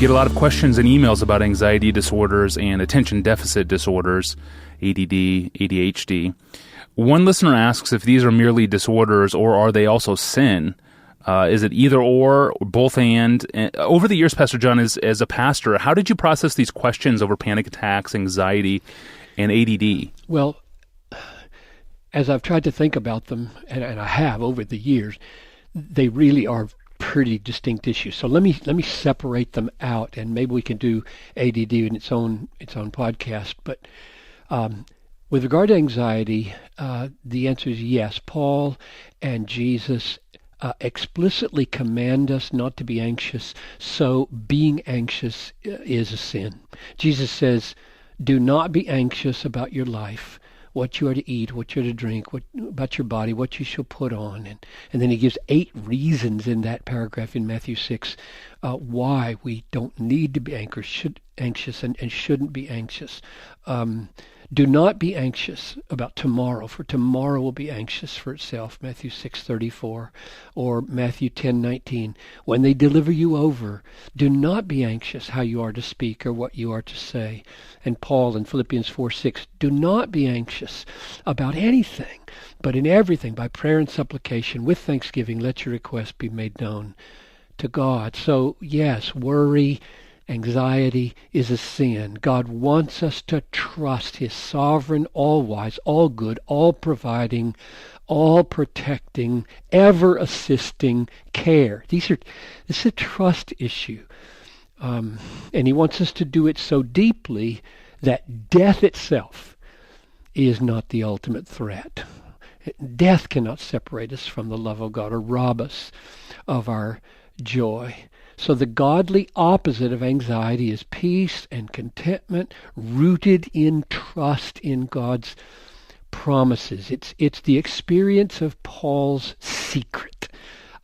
get a lot of questions and emails about anxiety disorders and attention deficit disorders, ADD, ADHD. One listener asks if these are merely disorders or are they also sin? Is it either or both and? Over the years, Pastor John, as a pastor, how did you process these questions over panic attacks, anxiety, and ADD? Well, as I've tried to think about them, and I have over the years, they really are pretty distinct issues. So let me separate them out, and maybe we can do ADD in its own podcast. But with regard to anxiety, the answer is yes. Paul and Jesus explicitly command us not to be anxious, so being anxious is a sin. Jesus says, do not be anxious about your life, what you are to eat, what you are to drink, what about your body, what you shall put on. And then he gives 8 reasons in that paragraph in Matthew 6 why we don't need to be anxious and shouldn't be anxious. Do not be anxious about tomorrow, for tomorrow will be anxious for itself, Matthew 6:34, or Matthew 10:19. When they deliver you over, do not be anxious how you are to speak or what you are to say. And Paul in Philippians 4:6, do not be anxious about anything, but in everything, by prayer and supplication, with thanksgiving, let your requests be made known to God. So yes, worry, anxiety is a sin. God wants us to trust His sovereign, all-wise, all-good, all-providing, all-protecting, ever-assisting care. This is a trust issue. And He wants us to do it so deeply that death itself is not the ultimate threat. Death cannot separate us from the love of God or rob us of our joy. So the godly opposite of anxiety is peace and contentment rooted in trust in God's promises. It's the experience of Paul's secret.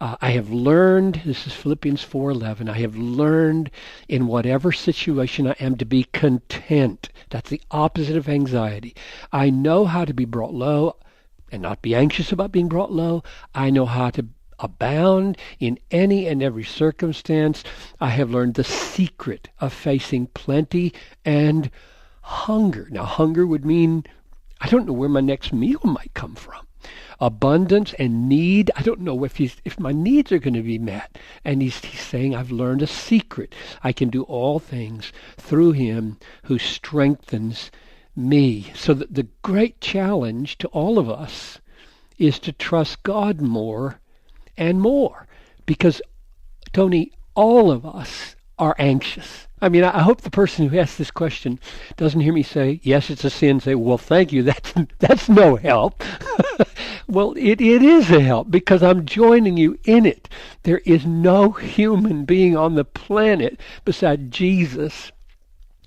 I have learned, this is Philippians 4:11, I have learned in whatever situation I am to be content. That's the opposite of anxiety. I know how to be brought low and not be anxious about being brought low. I know how to abound in any and every circumstance. I have learned the secret of facing plenty and hunger. Now, hunger would mean I don't know where my next meal might come from. Abundance and need, I don't know if my needs are going to be met. And he's saying, I've learned a secret. I can do all things through Him who strengthens me. So that the great challenge to all of us is to trust God more and more, because, Tony, all of us are anxious. I mean, I hope the person who asked this question doesn't hear me say, yes, it's a sin, say, well, thank you, that's no help. Well, it is a help, because I'm joining you in it. There is no human being on the planet beside Jesus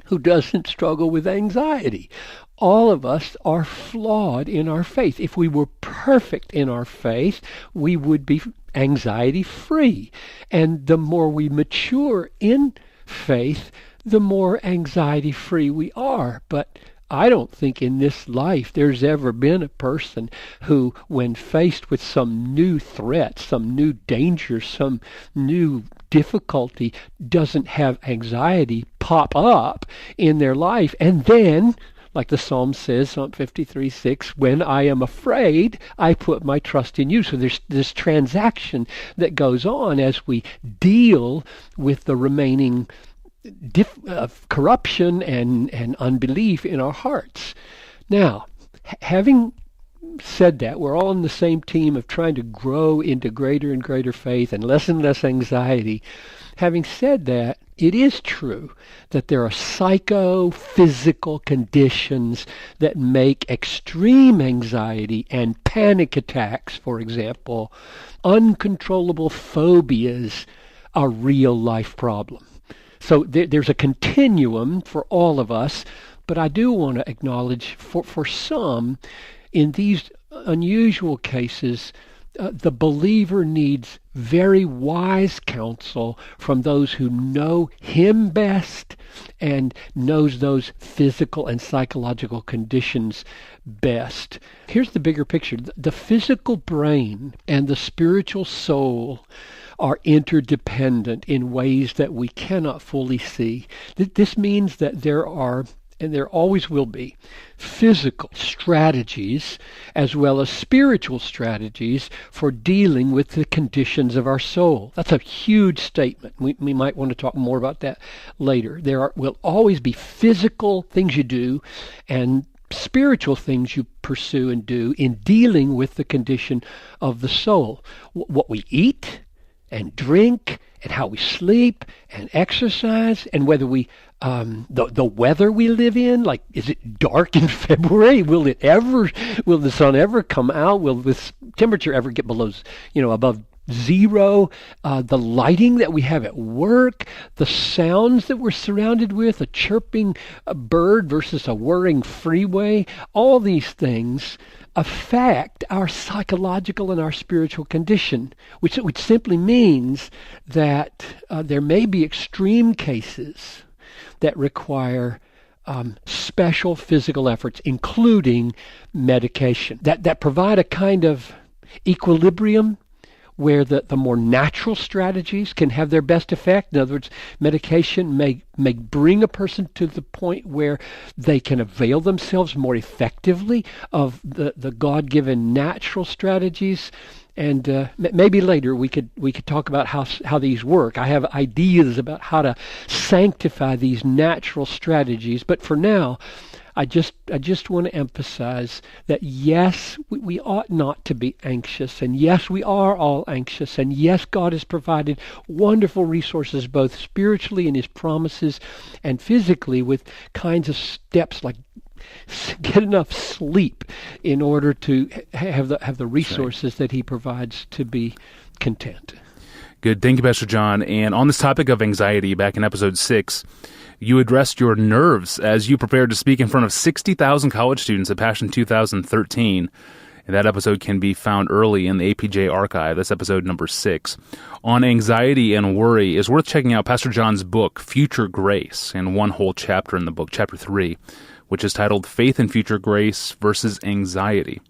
who doesn't struggle with anxiety. All of us are flawed in our faith. If we were perfect in our faith, we would be anxiety-free. And the more we mature in faith, the more anxiety-free we are. But I don't think in this life there's ever been a person who, when faced with some new threat, some new danger, some new difficulty, doesn't have anxiety pop up in their life. And then, like the Psalm says, Psalm 53:6, when I am afraid, I put my trust in you. So there's this transaction that goes on as we deal with the remaining corruption and unbelief in our hearts. Now, having said that, we're all on the same team of trying to grow into greater and greater faith and less anxiety. Having said that, it is true that there are psychophysical conditions that make extreme anxiety and panic attacks, for example, uncontrollable phobias, a real life problem. So there's a continuum for all of us, but I do want to acknowledge for some, in these unusual cases, the believer needs very wise counsel from those who know Him best and knows those physical and psychological conditions best. Here's the bigger picture. The physical brain and the spiritual soul are interdependent in ways that we cannot fully see. This means that there are, and there always will be, physical strategies as well as spiritual strategies for dealing with the conditions of our soul. That's a huge statement. We might want to talk more about that later. Will always be physical things you do and spiritual things you pursue and do in dealing with the condition of the soul. What we eat and drink and how we sleep and exercise and whether we the weather we live in, like, is it dark in February? Will the sun ever come out? Will this temperature ever get below, above zero? The lighting that we have at work, the sounds that we're surrounded with, a chirping bird versus a whirring freeway, all these things affect our psychological and our spiritual condition, which simply means that there may be extreme cases that require special physical efforts, including medication, that provide a kind of equilibrium where the more natural strategies can have their best effect. In other words, medication may bring a person to the point where they can avail themselves more effectively of the God-given natural strategies. And maybe later we could talk about how these work. I have ideas about how to sanctify these natural strategies. But for now, I just want to emphasize that yes, we ought not to be anxious, and yes, we are all anxious, and yes, God has provided wonderful resources both spiritually in His promises and physically with kinds of steps like get enough sleep in order to have the resources that He provides to be content. Good. Thank you, Pastor John. And on this topic of anxiety, back in episode 6, you addressed your nerves as you prepared to speak in front of 60,000 college students at Passion 2013. And that episode can be found early in the APJ archive. That's episode number 6. On anxiety and worry, is worth checking out Pastor John's book, Future Grace, and one whole chapter in the book, chapter 3, which is titled Faith and Future Grace versus Anxiety.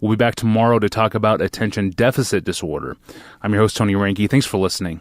We'll be back tomorrow to talk about attention deficit disorder. I'm your host, Tony Reinke. Thanks for listening.